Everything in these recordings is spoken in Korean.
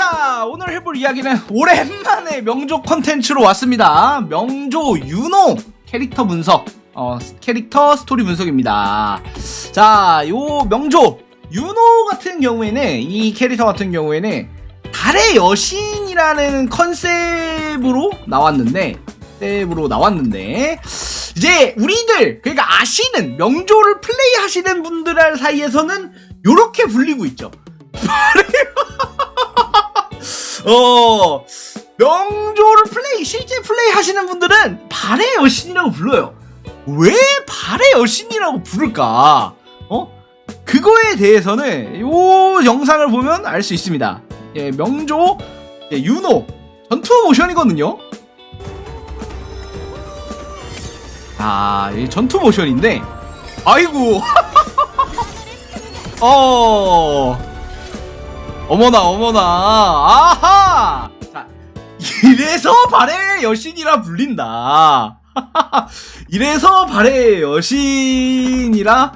자, 오늘 해볼 이야기는 오랜만에 명조 컨텐츠로 왔습니다. 명조 윤호 캐릭터 분석, 캐릭터 스토리 분석입니다. 자, 요 명조 윤호 같은 경우에는, 이 캐릭터 같은 경우에는 달의 여신이라는 컨셉으로 나왔는데, 이제 우리들, 그러니까 아시는, 명조를 플레이 하시는 분들 사이에서는 요렇게 불리고 있죠. 명조를 실제 플레이 하시는 분들은 발의 여신이라고 불러요. 왜 발의 여신이라고 부를까? 그거에 대해서는 요 영상을 보면 알 수 있습니다. 예, 명조 윤호 전투 모션이거든요. 아, 이 전투 모션인데, 아이고, 어머나, 아하! 자, 이래서 발의 여신이라 불린다. 이래서 발의 여신이라,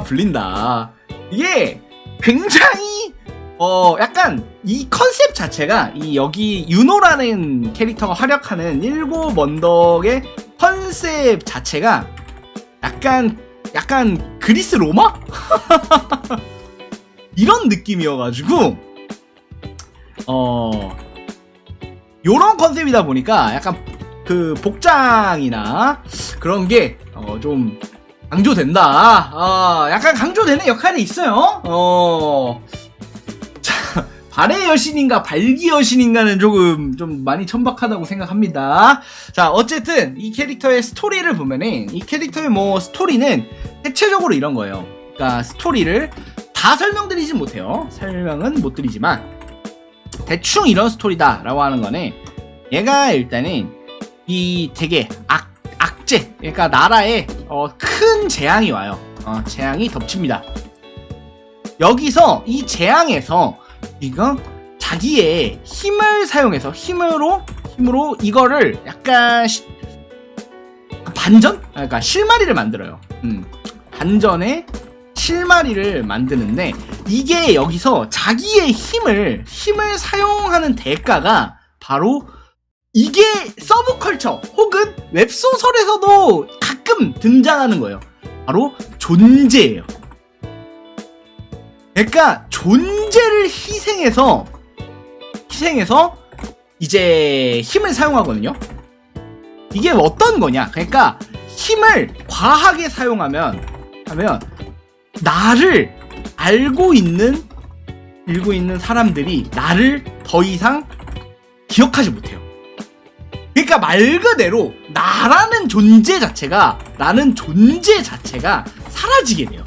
불린다. 이게 굉장히, 약간, 이 컨셉 자체가, 여기, 윤호라는 캐릭터가 활약하는 일곱 언덕의 컨셉 자체가 약간 그리스 로마? 이런 느낌이어가지고 요런 컨셉이다 보니까 약간 그 복장이나 그런 게 좀 강조된다. 약간 강조되는 역할이 있어요. 자, 발의 여신인가 발기 여신인가는 조금 좀 많이 천박하다고 생각합니다. 자, 어쨌든 이 캐릭터의 스토리를 보면은, 이 캐릭터의 스토리는 대체적으로 이런 거예요. 그러니까 스토리를 다 설명드리진 못해요. 설명은 못 드리지만 대충 이런 스토리다 라고 하는 거는, 얘가 일단은 이 되게 악재, 그러니까 나라에 큰 재앙이 와요. 재앙이 덮칩니다. 여기서 이 재앙에서 이거 자기의 힘을 사용해서 힘으로 이거를 약간 반전? 그러니까 실마리를 만들어요. 반전에 실마리를 만드는데, 이게 여기서 자기의 힘을 사용하는 대가가 바로 이게 서브컬처 혹은 웹소설에서도 가끔 등장하는 거예요. 바로 존재예요. 그러니까 존재를 희생해서 이제 힘을 사용하거든요. 이게 어떤 거냐? 그러니까 힘을 과하게 사용하면 나를 알고 있는 사람들이 나를 더 이상 기억하지 못해요. 그러니까 말 그대로 나라는 존재 자체가 사라지게 돼요.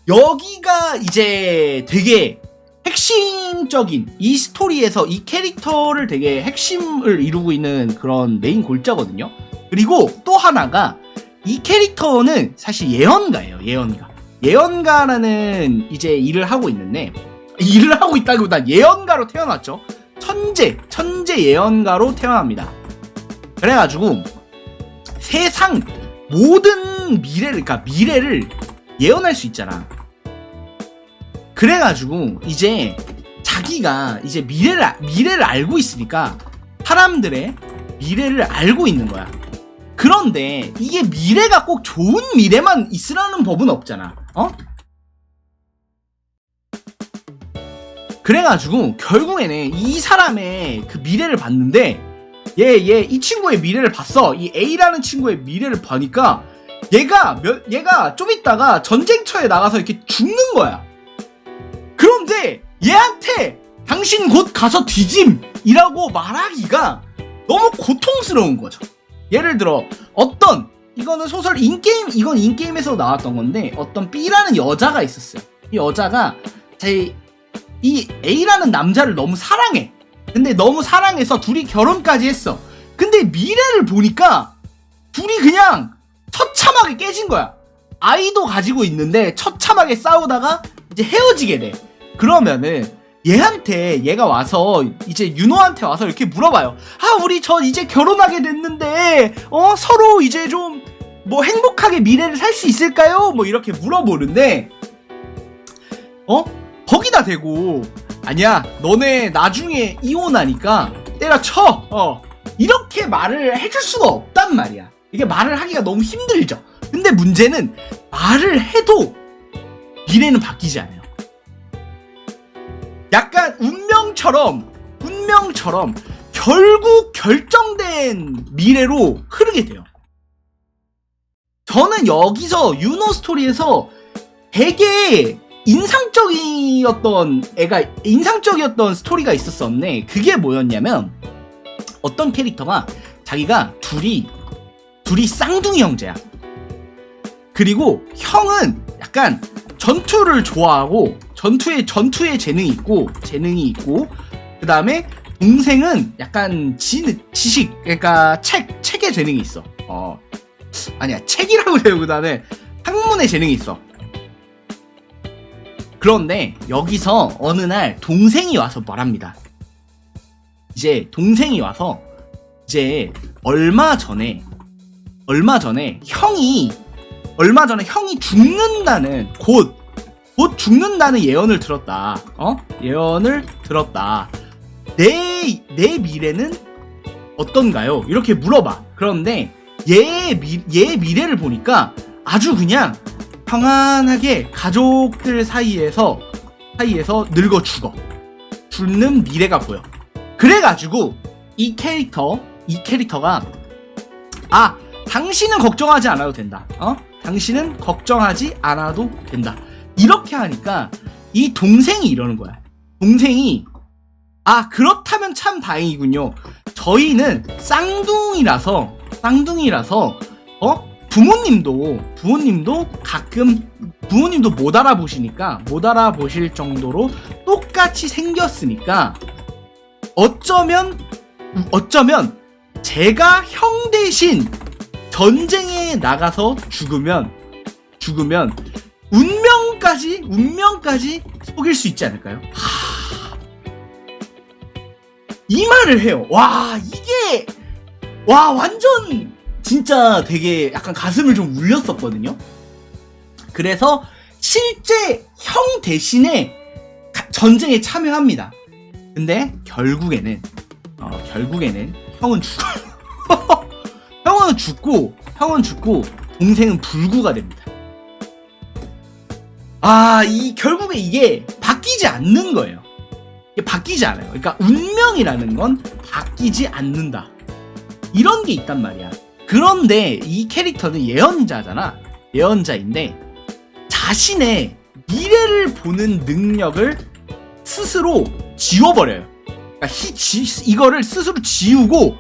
여기가 이제 되게 핵심적인, 이 스토리에서 이 캐릭터를 되게 핵심을 이루고 있는 그런 메인 골자거든요. 그리고 또 하나가, 이 캐릭터는 사실 예언가예요. 예언가라는 이제 일을 하고 있다기보다 예언가로 태어났죠. 천재 예언가로 태어납니다. 그래가지고 세상 모든 미래를 예언할 수 있잖아. 그래가지고 이제 자기가 이제 미래를 알고 있으니까 사람들의 미래를 알고 있는 거야. 그런데 이게 미래가 꼭 좋은 미래만 있으라는 법은 없잖아. 그래가지고 결국에는 이 사람의 그 미래를 봤는데, 이 친구의 미래를 봤어. 이 A라는 친구의 미래를 보니까 얘가 좀 있다가 전쟁터에 나가서 이렇게 죽는 거야. 그런데 얘한테 당신 곧 가서 뒤짐이라고 말하기가 너무 고통스러운 거죠. 예를 들어 이거는 소설 이건 인게임에서 나왔던 건데, 어떤 B라는 여자가 있었어요. 이 여자가 이 A라는 남자를 너무 사랑해. 근데 너무 사랑해서 둘이 결혼까지 했어. 근데 미래를 보니까 둘이 그냥 처참하게 깨진 거야. 아이도 가지고 있는데 처참하게 싸우다가 이제 헤어지게 돼. 그러면은 얘가 와서 이제 윤호한테 와서 이렇게 물어봐요. 우리 이제 결혼하게 됐는데 서로 이제 좀 행복하게 미래를 살 수 있을까요? 이렇게 물어보는데 거기다 대고 아니야 너네 나중에 이혼하니까 때려쳐. 이렇게 말을 해줄 수가 없단 말이야. 이게 말을 하기가 너무 힘들죠. 근데 문제는 말을 해도 미래는 바뀌지 않아요. 약간 운명처럼 결국 결정된 미래로 흐르게 돼요. 저는 여기서 유노 스토리에서 되게 인상적이었던 스토리가 있었었네. 그게 뭐였냐면 어떤 캐릭터가 자기가 둘이 쌍둥이 형제야. 그리고 형은 약간 전투를 좋아하고 전투에 재능이 있고 그 다음에 동생은 약간 지식 그러니까 책에 재능이 있어. 아니야 책이라고 해요보다는 학문에 재능이 있어. 그런데 여기서 어느 날 동생이 와서 말합니다. 이제 동생이 와서 이제 얼마 전에 형이 죽는다는 곧 죽는다는 예언을 들었다. 예언을 들었다. 내 미래는 어떤가요? 이렇게 물어봐. 그런데 얘 미래를 보니까 아주 그냥 평안하게 가족들 사이에서 늙어 죽는 미래가 보여. 그래가지고 이 캐릭터가 당신은 걱정하지 않아도 된다. 당신은 걱정하지 않아도 된다. 이렇게 하니까 이 동생이 이러는 거야. 동생이 그렇다면 참 다행이군요. 저희는 쌍둥이라서 부모님도 가끔 못 알아보실 정도로 똑같이 생겼으니까 어쩌면 제가 형 대신 전쟁에 나가서 죽으면 운명까지 속일 수 있지 않을까요? 이 말을 해요. 이게 완전 진짜 되게 약간 가슴을 좀 울렸었거든요. 그래서 실제 형 대신에 전쟁에 참여합니다. 근데 결국에는 형은 죽어요. 형은 죽고 동생은 불구가 됩니다. 결국에 이게 바뀌지 않는 거예요. 이게 바뀌지 않아요. 그러니까 운명이라는 건 바뀌지 않는다. 이런 게 있단 말이야. 그런데 이 캐릭터는 예언자인데 자신의 미래를 보는 능력을 스스로 지워버려요. 그러니까 이거를 스스로 지우고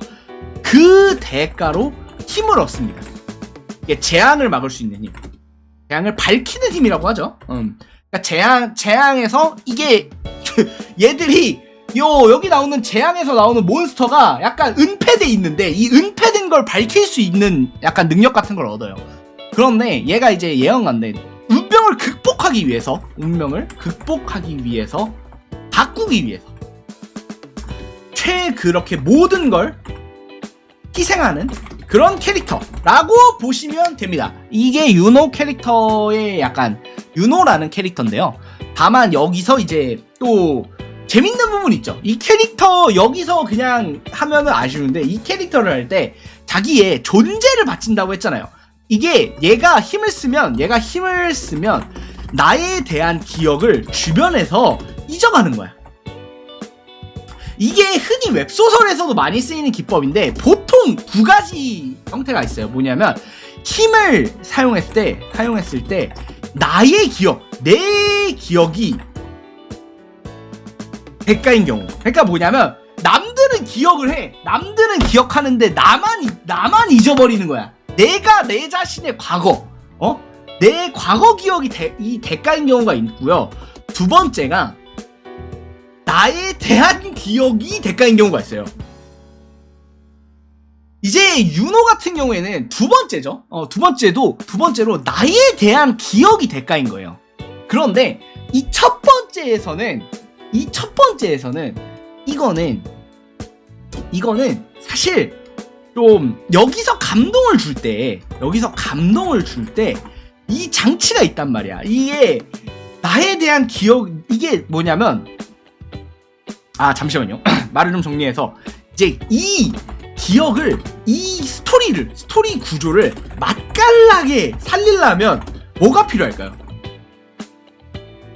그 대가로 힘을 얻습니다. 이게 재앙을 막을 수 있는 힘. 재앙을 밝히는 힘이라고 하죠. 그러니까 재앙에서 이게 얘들이 여기 나오는 재앙에서 나오는 몬스터가 약간 은폐돼 있는데 이 은폐된 걸 밝힐 수 있는 약간 능력 같은 걸 얻어요. 그런데 얘가 이제 예언가인데 운명을 극복하기 위해서 바꾸기 위해서 그렇게 모든 걸 희생하는 그런 캐릭터라고 보시면 됩니다. 이게 유노 캐릭터의 약간 유노라는 캐릭터인데요. 다만 여기서 이제 또 재밌는 부분이 있죠. 이 캐릭터 여기서 그냥 하면은 아쉬운데 이 캐릭터를 할 때 자기의 존재를 바친다고 했잖아요. 이게 얘가 힘을 쓰면 나에 대한 기억을 주변에서 잊어가는 거야. 이게 흔히 웹소설에서도 많이 쓰이는 기법인데 보통 두 가지 형태가 있어요. 뭐냐면 힘을 사용했을 때 나의 기억, 내 기억이 대가인 경우. 그러니까 뭐냐면 남들은 기억을 해. 남들은 기억하는데 나만 잊어버리는 거야. 내가 내 자신의 과거, 내 과거 기억이 이 대가인 경우가 있고요. 두 번째가 나에 대한 기억이 대가인 경우가 있어요. 이제 유노 같은 경우에는 두 번째죠. 두 번째로 나에 대한 기억이 대가인 거예요. 그런데 이 첫 번째에서는 이거는 사실 좀 여기서 감동을 줄 때 이 장치가 있단 말이야. 이게 나에 대한 기억, 이게 뭐냐면 아 잠시만요. 말을 좀 정리해서 이제 이 기억을 이 스토리 구조를 맛깔나게 살리려면 뭐가 필요할까요?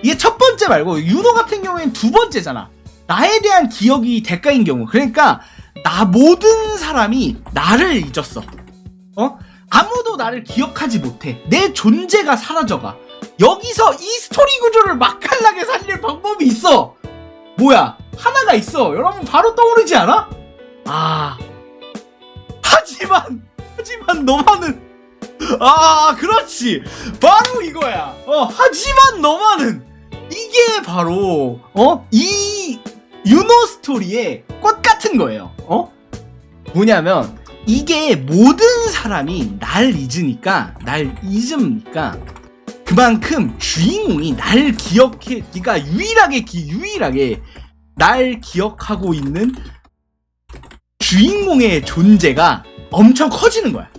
이게 첫 번째 말고 윤호 같은 경우에는 두 번째잖아. 나에 대한 기억이 대가인 경우. 그러니까 모든 사람이 나를 잊었어. 아무도 나를 기억하지 못해. 내 존재가 사라져가. 여기서 이 스토리 구조를 맛깔나게 살릴 방법이 있어. 뭐야? 하나가 있어. 여러분 바로 떠오르지 않아? 하지만 너만은 그렇지. 바로 이거야. 하지만 너만은 이게 바로 이 윤호 스토리의 꽃 같은 거예요. 뭐냐면 이게 모든 사람이 날 잊으니까 그만큼 주인공이 날 기억해, 그러니까 유일하게 날 기억하고 있는 주인공의 존재가 엄청 커지는 거야.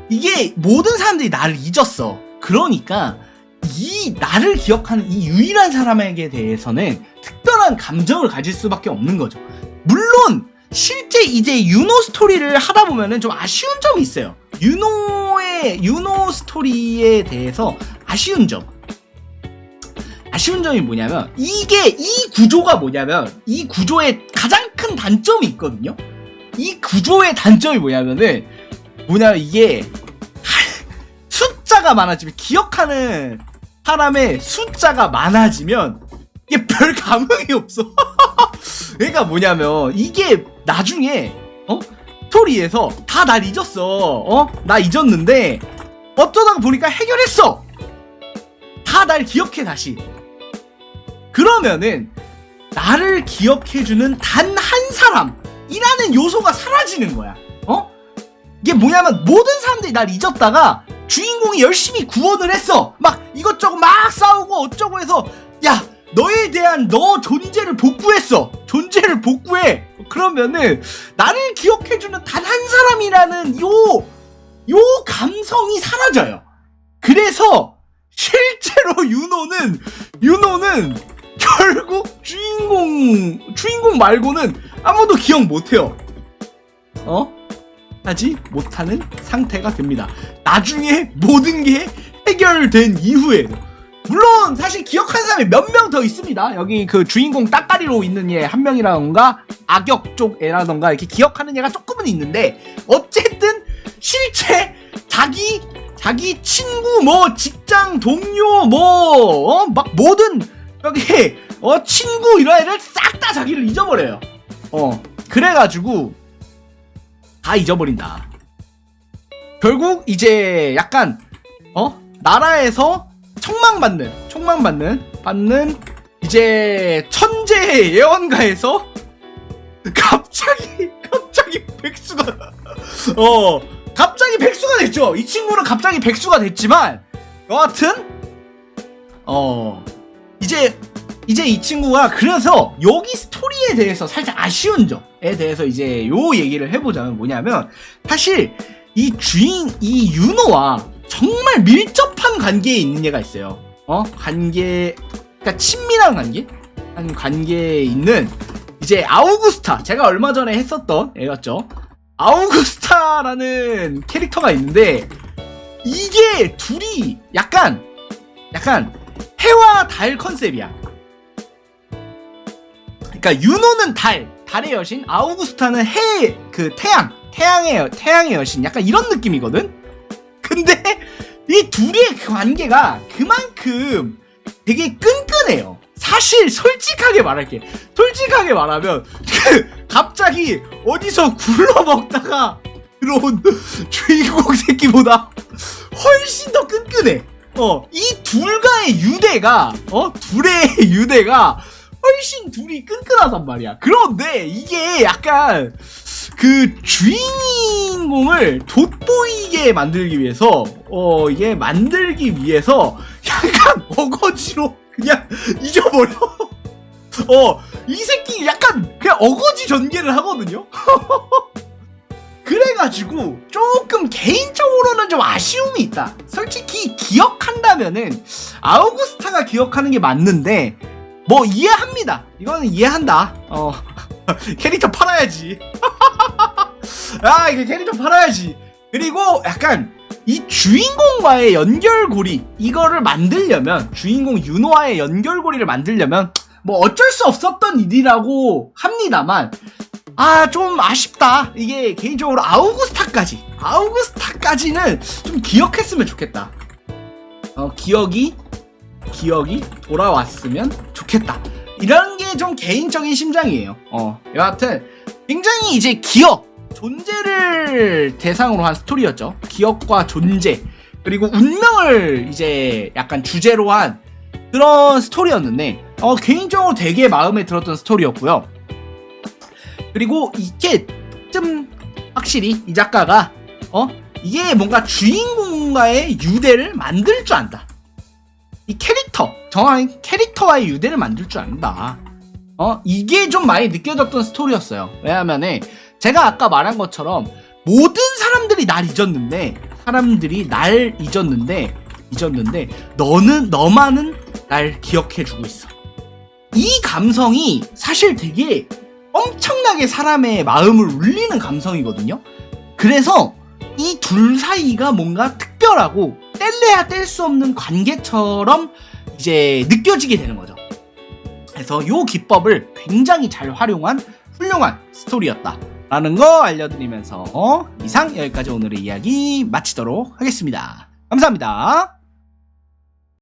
이게 모든 사람들이 나를 잊었어. 그러니까 이 나를 기억하는 이 유일한 사람에게 대해서는 특별한 감정을 가질 수밖에 없는 거죠. 물론 실제 이제 윤호 스토리를 하다 보면은 좀 아쉬운 점이 있어요. 윤호 스토리에 대해서 아쉬운 점이 뭐냐면 이 구조가 뭐냐면 이 구조의 가장 큰 단점이 있거든요. 이 구조의 단점이 뭐냐면 이게 숫자가 많아지면, 기억하는 사람의 숫자가 많아지면 이게 별 감흥이 없어. 그러니까 뭐냐면 이게 나중에 스토리에서 다 날 잊었어. 나 잊었는데 어쩌다가 보니까 해결했어. 다 날 기억해 다시. 그러면은 나를 기억해주는 단 한 사람이라는 요소가 사라지는 거야. 이게 뭐냐면 모든 사람들이 날 잊었다가 주인공이 열심히 구원을 했어. 막 이것저것 막 싸우고 어쩌고 해서 야, 너에 대한 너 존재를 복구했어. 존재를 복구해. 그러면은 나를 기억해주는 단 한 사람이라는 요 감성이 사라져요. 그래서 실제로 윤호는 결국 주인공 말고는 아무도 기억 못해요. 하지 못하는 상태가 됩니다. 나중에 모든 게 해결된 이후에도. 물론 사실 기억하는 사람이 몇 명 더 있습니다. 여기 그 주인공 따까리로 있는 얘 한 명이라던가 악역 쪽 애라던가 이렇게 기억하는 얘가 조금은 있는데, 어쨌든 실제 자기 친구 뭐 직장 동료 뭐 막 모든 여기 친구 이런 애를 싹 다 자기를 잊어버려요. 그래가지고 다 잊어버린다. 결국 이제 약간 나라에서 받는 이제 천재 예언가에서 갑자기 백수가 됐죠. 이 친구는 갑자기 백수가 됐지만 여하튼 이제 이 친구가, 그래서 여기 스토리에 대해서 살짝 아쉬운 점에 대해서 이제 요 얘기를 해보자면 뭐냐면, 사실 이 윤호와 정말 밀접한 관계에 있는 얘가 있어요. 그러니까 친밀한 관계에 있는 이제 아우구스타, 제가 얼마 전에 했었던 애였죠. 아우구스타라는 캐릭터가 있는데, 이게 둘이 약간 해와 달 컨셉이야. 그러니까 윤호는 달의 여신, 아우구스타는 태양의 여신, 약간 이런 느낌이거든. 근데 이 둘의 관계가 그만큼 되게 끈끈해요. 사실 솔직하게 말하면 갑자기 어디서 굴러먹다가 들어온 주인공 새끼보다 훨씬 더 끈끈해. 이 둘과의 유대가 훨씬 둘이 끈끈하단 말이야. 그런데 이게 약간 그 주인공을 돋보이게 만들기 위해서 약간 어거지로 그냥 잊어버려. 이 새끼 약간 그냥 어거지 전개를 하거든요. 그래가지고 조금 개인적으로는 좀 아쉬움이 있다. 솔직히 기억한다면은 아우구스타가 기억하는 게 맞는데, 뭐 이해합니다. 이거는 이해한다. 캐릭터 팔아야지. 아, 이게 캐릭터 팔아야지. 그리고 약간 이 주인공과의 연결고리, 이거를 만들려면, 주인공 윤호와의 연결고리를 만들려면 뭐 어쩔 수 없었던 일이라고 합니다만, 좀 아쉽다. 이게 개인적으로 아우구스타까지는 좀 기억했으면 좋겠다. 기억이 돌아왔으면 좋겠다. 이런 게 좀 개인적인 심정이에요. 여하튼 굉장히 이제 존재를 대상으로 한 스토리였죠. 기억과 존재, 그리고 운명을 이제 약간 주제로 한 그런 스토리였는데, 개인적으로 되게 마음에 들었던 스토리였고요. 그리고 이게 좀 확실히 이 작가가 이게 뭔가 주인공과의 유대를 만들 줄 안다. 이 정확히 캐릭터와의 유대를 만들 줄 안다. 이게 좀 많이 느껴졌던 스토리였어요. 왜냐면은 제가 아까 말한 것처럼 모든 사람들이 날 잊었는데 너만은 날 기억해주고 있어. 이 감성이 사실 되게 엄청나게 사람의 마음을 울리는 감성이거든요. 그래서 이 둘 사이가 뭔가 특별하고 뗄래야 뗄 수 없는 관계처럼 이제 느껴지게 되는 거죠. 그래서 요 기법을 굉장히 잘 활용한 훌륭한 스토리였다 라는 거 알려드리면서 이상 여기까지 오늘의 이야기 마치도록 하겠습니다. 감사합니다.